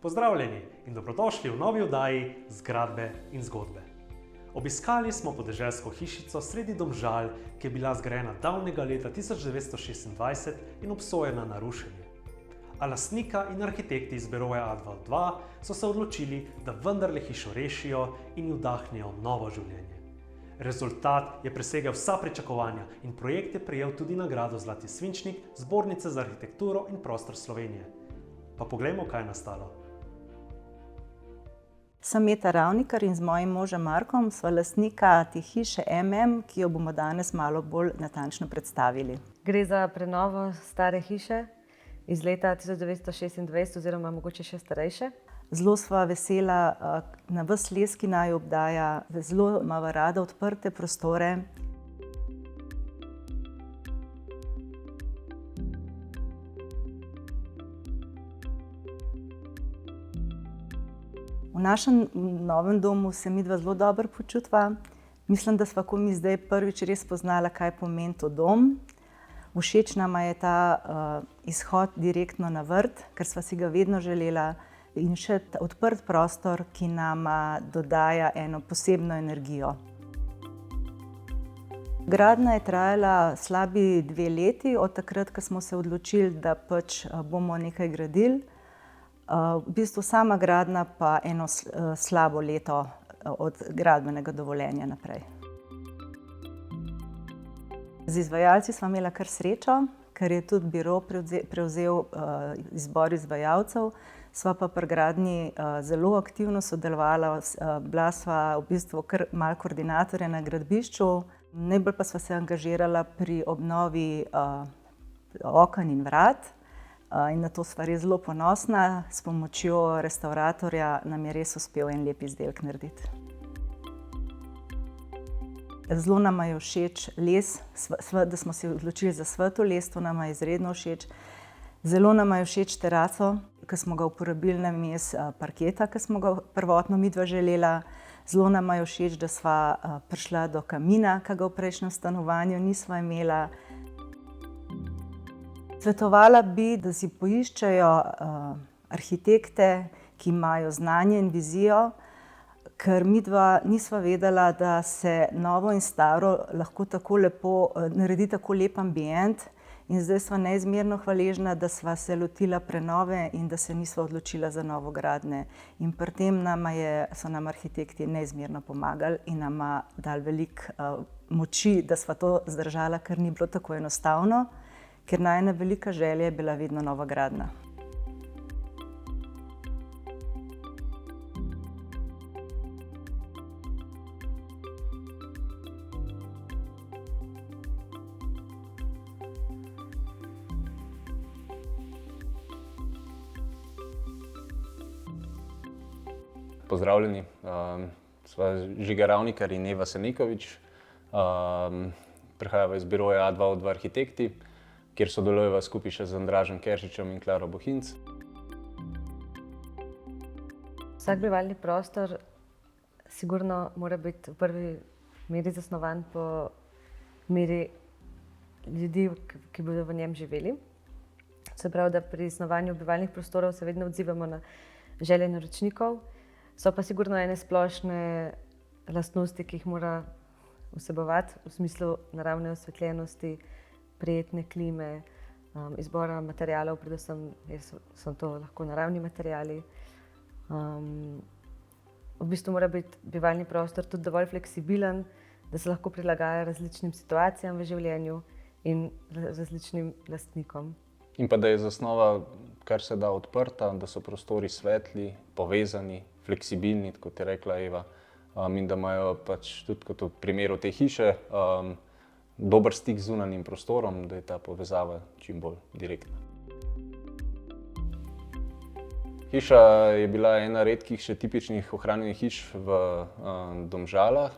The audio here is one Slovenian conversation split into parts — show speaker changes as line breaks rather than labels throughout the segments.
Pozdravljeni in dobrodošli v novi oddaji Zgradbe in zgodbe. Obiskali smo podeželsko hišico sredi Domžal, ki je bila zgrajena davnega leta 1926 in obsojena na rušenje. A lastnika in arhitekti iz biroja A22 so se odločili, da vendarle hišo rešijo in ji vdahnejo novo življenje. Rezultat je presegel vsa pričakovanja in projekt je prejel tudi nagrado Zlati svinčnik Zbornice za arhitekturo in prostor Slovenije. Pa poglejmo, kaj je nastalo.
Sem Meta Ravnikar in z mojim možem Markom sva lastnika te hiše MM, ki jo bomo danes malo bolj natančno predstavili.
Gre za prenovo stare hiše iz leta 1926 oziroma mogoče še starejše.
Zelo sva vesela na ves les, ki naju obdaja, zelo imava rada odprte prostore. V našem novem domu se midva zelo dobro počutva. Mislim, da sva mi zdaj prvič res spoznala, kaj pomeni to dom. Všeč nama je ta izhod direktno na vrt, ker sva si ga vedno želela, in še odprt prostor, ki nama dodaja eno posebno energijo. Gradnja je trajala slabi 2 leti, od takrat, ko smo se odločili, da bomo nekaj gradili. V bistvu sama gradnja pa eno slabo leto od gradbenega dovoljenja naprej. Z izvajalci sva imela kar srečo, ker je tudi biro prevzel izbor izvajalcev. Sva pa pri gradnji zelo aktivno sodelovala, bila sva v bistvu kar malo koordinatorja na gradbišču. Najbolj pa sva se angažirala pri obnovi oken in vrat. In na to sva res zelo ponosna. S pomočjo restavratorja nam je res uspel en lep izdelek narediti. Zelo nama je všeč les, da smo se odločili za svetlo les, to nama je izredno všeč. Zelo nama je všeč teraco, ki smo ga uporabili namesto parketa, ki smo ga prvotno midva želela. Zelo nama je všeč, da sva prišla do kamina, ki ga v prejšnjem stanovanju nisva imela. Svetovala bi, da si poiščejo arhitekte, ki imajo znanje in vizijo, ker midva nisva vedela, da se novo in staro lahko tako lepo naredi tako lep ambient. In zdaj sva neizmerno hvaležna, da sva se lotila prenove in da se nisva odločila za novogradnje. In pri tem so nam arhitekti neizmerno pomagali in nama dali veliko moči, da sva to zdržala, ker ni bilo tako enostavno. Ker najina velika želja je bila vedno nova gradnja.
Pozdravljeni, sva Žiga Ravnikar in Eva Senikovič. Prihajava iz biroja A22 arhitekti, kjer sodelujeva skupaj še z Andražem Keršičem in Klaro Bohinc.
Vsak bivalni prostor sigurno mora biti v prvi meri zasnovan po meri ljudi, ki bodo v njem živeli. Se pravi, da pri snovanju bivalnih prostorov se vedno odzivamo na želje naročnikov. So pa sigurno ene splošne lastnosti, ki jih mora vsebovati v smislu naravne osvetljenosti, prijetne klime, izbora materialov, predvsem so to lahko naravni materiali. V bistvu mora biti bivalni prostor tudi dovolj fleksibilen, da se lahko prilagaja različnim situacijam v življenju in različnim lastnikom.
In pa da je zasnova kar se da odprta, da so prostori svetli, povezani, fleksibilni, kot je rekla Eva, in da imajo tudi kot v primeru te hiše dober stik z zunanjim prostorom, da je ta povezava čim bolj direktna. Hiša je bila ena redkih še tipičnih ohranjenih hiš v Domžalah.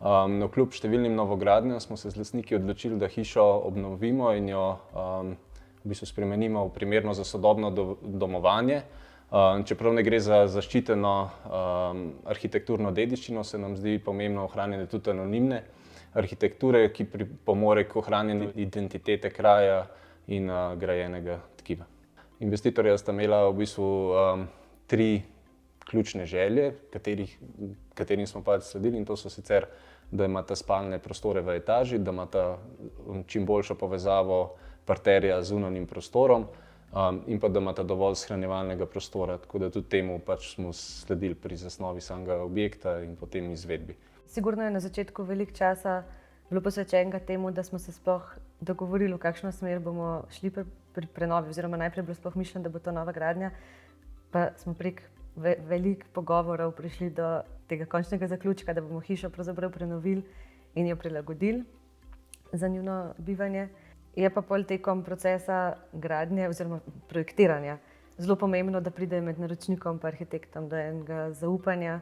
No, kljub številnim novogradnjam smo se z lastniki odločili, da hišo obnovimo in jo v bistvu spremenimo v primerno za sodobno domovanje. Čeprav ne gre za zaščiteno arhitekturno dediščino, se nam zdi pomembno ohranjanje tudi anonimne arhitekture, ki pripomore k ohranjanju identitete kraja in grajenega tkiva. Investitorja sta imela v bistvu 3 ključne želje, katerim smo pač sledili, in to so sicer, da imata spalne prostore v etaži, da imata čim boljšo povezavo parterja z zunanjim prostorom, in pa da imata dovolj shranjevalnega prostora, tako da tudi temu pač smo sledili pri zasnovi samega objekta in potem izvedbi.
Sigurno je na začetku veliko časa bilo posvečenega temu, da smo se sploh dogovorili, v kakšno smer bomo šli pri prenovi, oziroma najprej je bilo sploh mišljeno, da bo to nova gradnja, pa smo prek veliko pogovorov prišli do tega končnega zaključka, da bomo hišo pravzaprav prenovili in jo prilagodili za njuno bivanje. Je pa pol tekom procesa gradnje oziroma projektiranja zelo pomembno, da pride med naročnikom in arhitektom do enega zaupanja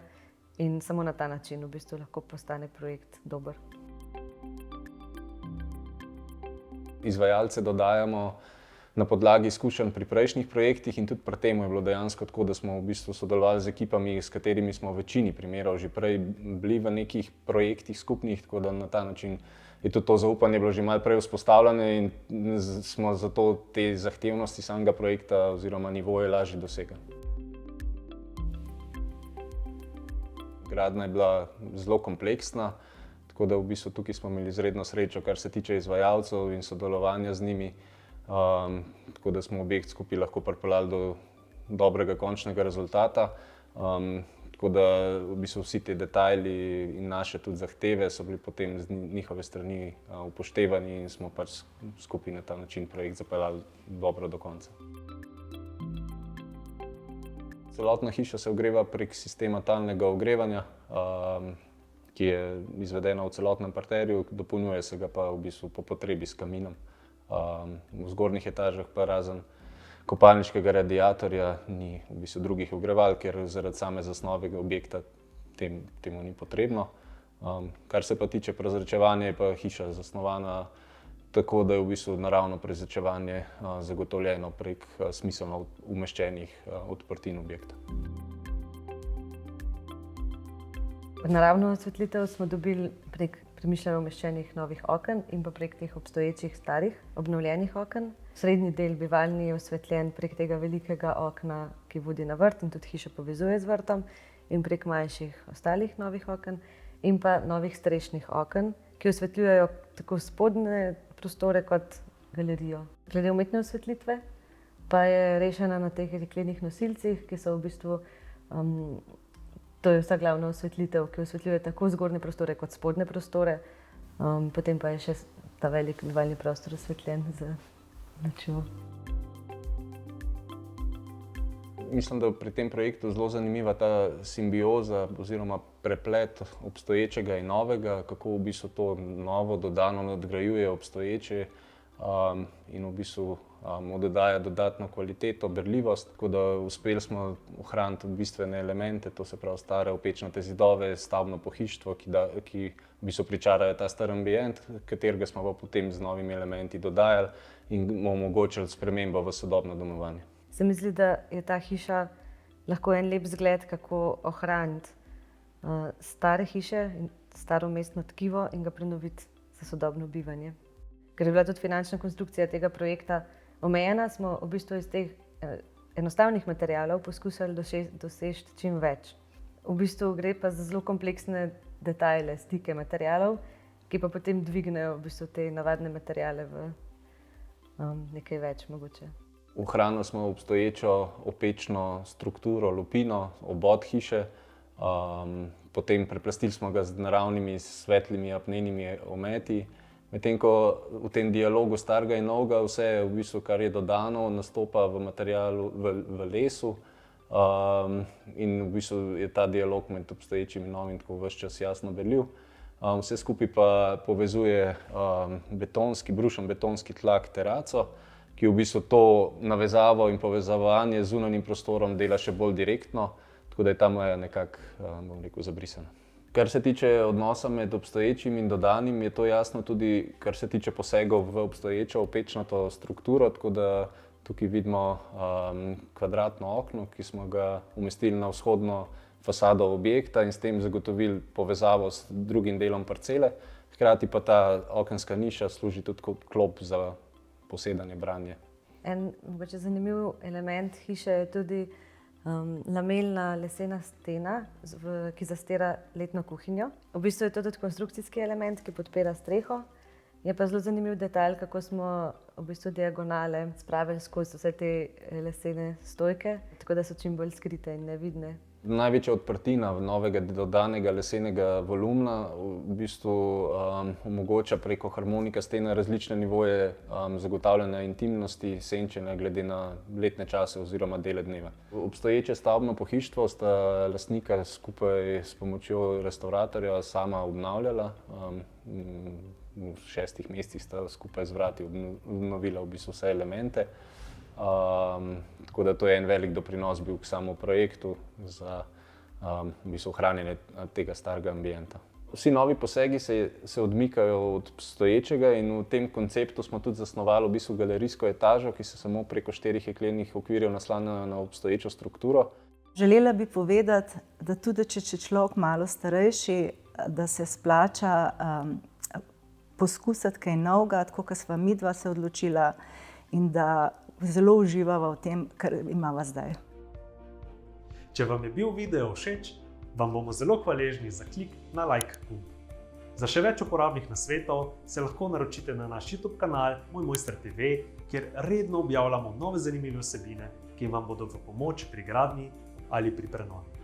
in samo na ta način v bistvu lahko postane projekt dober.
Izvajalce dodajamo na podlagi izkušenj pri prejšnjih projektih in tudi pri tem je bilo dejansko tako, da smo v bistvu sodelovali z ekipami, s katerimi smo v večini primerov že prej bili v nekih projektih skupnih, tako da na ta način je tudi to zaupanje bilo že malo prej vzpostavljeno in smo zato te zahtevnosti samega projekta oziroma nivoje lažje dosegli. Gradnja je bila zelo kompleksna, tako da v bistvu tukaj smo imeli izredno srečo, kar se tiče izvajalcev in sodelovanja z njimi. Tako da smo objekt skupaj lahko pripeljali do dobrega končnega rezultata. Tako da v bistvu vsi ti detajli in naše tudi zahteve so bili potem z njihove strani upoštevani in smo pač skupaj na ta način projekt zapeljali dobro do konca. Celotna hiša se ogreva prek sistema talnega ogrevanja, ki je izvedena v celotnem parterju, dopolnjuje se ga pa v bistvu po potrebi s kaminom. V zgornjih etažah pa razen kopalniškega radiatorja ni v bistvu drugih ogreval, ker zaradi same zasnove objekta temu ni potrebno. Kar se pa tiče prezračevanja, je pa hiša zasnovana tako, da je v bistvu naravno prezračevanje zagotovljeno prek smiselno umeščenih odprtin objekta.
Naravno osvetlitev smo dobili prek premišljeno umeščenih novih oken in pa prek teh obstoječih starih, obnovljenih oken. Srednji del bivalni je osvetljen prek tega velikega okna, ki vodi na vrt in tudi hišo povezuje z vrtom, in prek manjših ostalih novih oken in pa novih strešnih oken, ki osvetljujejo tako spodnje prostore kot galerijo. Glede umetne osvetlitve pa je rešena na teh jeklenih nosilcih, ki so v bistvu to je vsa glavna osvetlitev, ki osvetljuje tako zgornje prostore kot spodnje prostore. Potem pa je še ta velik bivalni prostor osvetljen z lučjo.
Mislim, da je pri tem projektu zelo zanimiva ta simbioza oziroma preplet obstoječega in novega, kako v bistvu to novo dodano nadgrajuje obstoječe in v bistvu mu dodaja dodatno kvaliteto, berljivost, tako da uspeli smo ohraniti bistvene elemente, to se pravi stare opečnate zidove, stavbno pohištvo, ki v bistvu pričarajo ta star ambient, katerega smo pa potem z novimi elementi dodajali in mu omogočili spremembo v sodobno domovanje.
Se mi zdi, da je ta hiša lahko en lep zgled, kako ohraniti stare hiše in staro mestno tkivo in ga prenoviti za sodobno bivanje. Ker je bila tudi finančna konstrukcija tega projekta omejena, smo v bistvu iz teh enostavnih materialov poskušali doseči čim več. V bistvu gre pa za zelo kompleksne detajle, stike materialov, ki pa potem dvignejo v bistvu te navadne materiale v nekaj več mogoče.
Ohranili smo obstoječo opečno strukturo, lupino, obod hiše, potem preplastili smo ga z naravnimi svetlimi apnenimi ometi. Medtem ko v tem dialogu starega in novega vse v bistvu, kar je dodano, nastopa v materialu, v lesu in v bistvu je ta dialog med obstoječim in novim tako ves čas jasno berljiv. Vse skupaj pa povezuje brušen betonski tlak teraco, ki v bistvu to navezavo in povezovanje z zunanjim prostorom dela še bolj direktno, tako da je ta meja nekako, bom rekel, zabrisana. Kar se tiče odnosa med obstoječim in dodanim, je to jasno tudi, kar se tiče posegov v obstoječo opečnato strukturo, tako da tukaj vidimo kvadratno okno, ki smo ga umestili na vzhodno fasado objekta in s tem zagotovili povezavo s drugim delom parcele. Hkrati pa ta okenska niša služi tudi kot klop za posedanje, branje.
En mogoče zanimiv element hiše je tudi Lamelna lesena stena, ki zastira letno kuhinjo. V bistvu je to tudi konstrukcijski element, ki podpira streho. Je pa zelo zanimiv detajl, kako smo v bistvu diagonale spravili skozi vse te lesene stojke, tako da so čim bolj skrite in nevidne.
Največja odprtina novega dodanega lesenega volumna v bistvu omogoča preko harmonika stene različne nivoje zagotavljanja intimnosti, senčenja glede na letne čase oziroma dele dneva. Obstoječe stavbno pohištvo sta lastnika skupaj s pomočjo restavratorja sama obnavljala. V 6 mesecih sta skupaj z vrati obnovila v bistvu vse elemente. Tako da to je en velik doprinos bil k samemu projektu za v bistvu ohranjanje tega starega ambienta. Vsi novi posegi se odmikajo od obstoječega in v tem konceptu smo tudi zasnovali v bistvu galerijsko etažo, ki se samo preko 4 jeklenih okvirjev naslanja na obstoječo strukturo.
Želela bi povedati, da tudi če je človek malo starejši, da se splača poskusiti kaj novega, tako kot sva midva se odločila, in da zelo uživava v tem, kar imava zdaj.
Če vam je bil video všeč, vam bomo zelo hvaležni za klik na like gumb. Za še več uporabnih nasvetov se lahko naročite na naš YouTube kanal Moj Mojster TV, kjer redno objavljamo nove zanimive vsebine, ki vam bodo v pomoč pri gradnji ali pri prenovi.